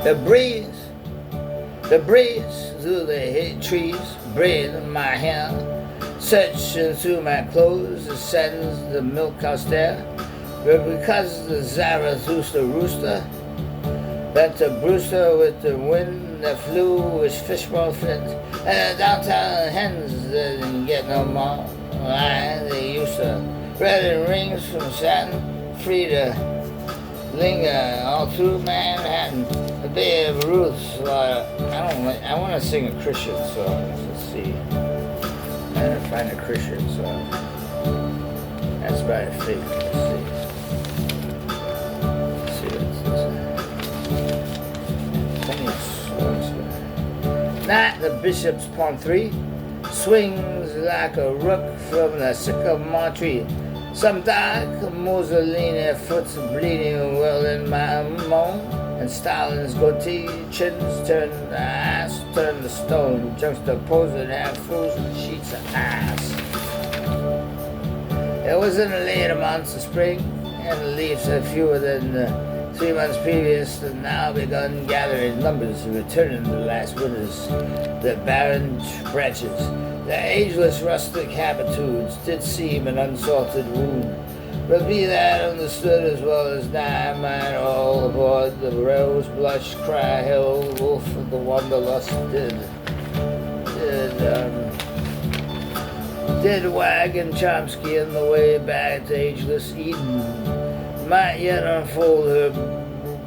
The breeze through the trees, braiding my hair, searching through my clothes, ascends the milk house there. But because the Zarathustra rooster, that the brewster with the wind that flew was fishbowl fins, and the downtown hens didn't get no more. They used to red rings from satin, free to linger all through Manhattan. The Babe Ruth's. I want to sing a Christian song. Let's see. I'm trying to find a Christian song. That's my favorite. Let's see what's this. Not the bishop's pawn 3 swings like a rook from the sycamore tree. Some dark Mussolini foot's bleeding well in my moan, and Stalin's goatee chins turn the ass, turn the stone, juxtaposing half-frozen sheets of ice. It was in the later months of spring, and the leaves are fewer than 3 months previous, and now begun gathering numbers, returning the last winters, the barren branches. The ageless rustic habitudes did seem an unsalted wound, but be that understood as well as dynamite all aboard the rose blush cry hill wolf of the wanderlust did wagon Chomsky on the way back to ageless Eden, might yet unfold her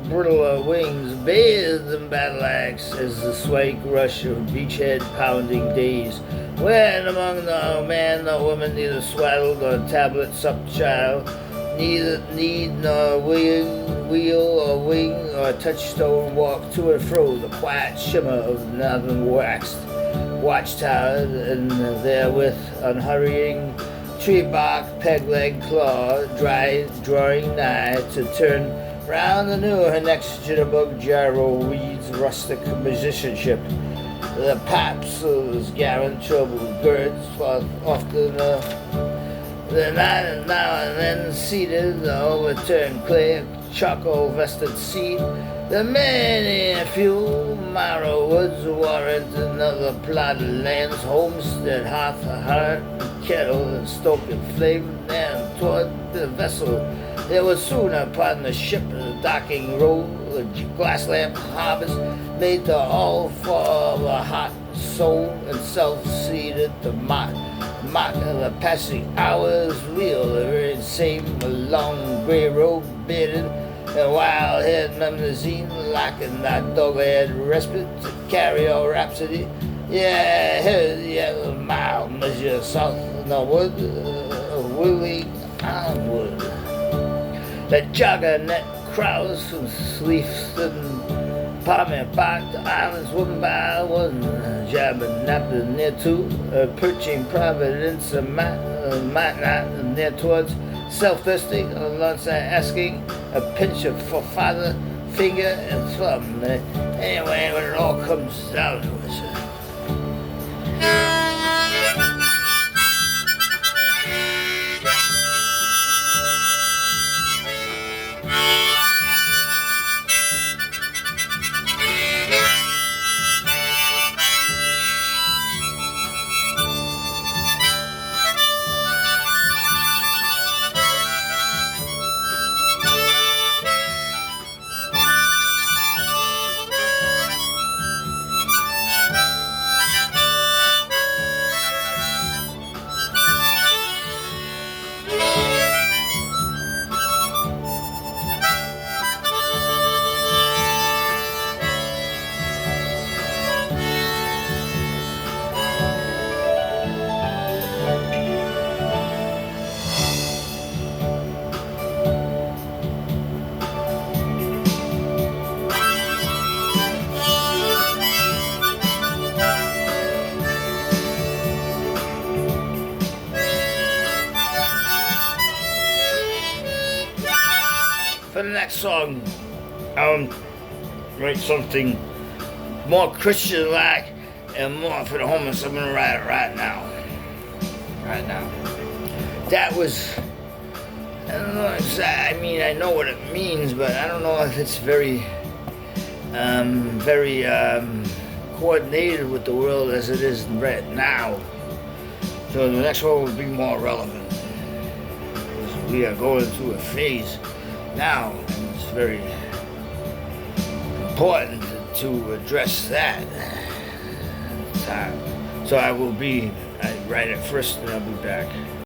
brittle wings, bathed in battle axe as the swank rush of beachhead pounding days, when among the man nor woman, neither swaddled nor tablet sup child, neither need nor wheel or wing or touchstone walk to and fro the quiet shimmer of the northern waxed watchtower, and therewith unhurrying tree bark peg leg claw drawing nigh to turn round the new her next jitterbug gyro weeds rustic musicianship. The paps's garrant troubled girds often the now and then seated the overturned clay charcoal vested seat. The many and few marrow woods warrant another plotted lands, homestead, hearth, heart, kettle, and stoking flame, and toward the vessel there was soon upon the ship the docking row, the glass lamp harbors made to all for the hot soul and self-seated to mock of the passing hours, wheel the very same long gray robe bearded and wild-haired Memnazine, lacking that dog-haired respite to carry our rhapsody. Yeah, here's the mild measure south in the wood, wheeling onward. The juggernaut crowds from Sleafston, Palmer Park, the islands one by one, jabbing napping near to, perching Providence, might not near towards, self-thirsting, alongside asking a pinch of for father, finger, and thumb. Anyway, when it all comes down to it. For the next song, write something more Christian-like and more for the homeless. I'm gonna write it right now. That was, I don't know exactly, I mean, I know what it means, but I don't know if it's very very coordinated with the world as it is right now. So the next one will be more relevant. Because we are going through a phase now, and it's very important to address that time. So I will be right at first, and I'll be back.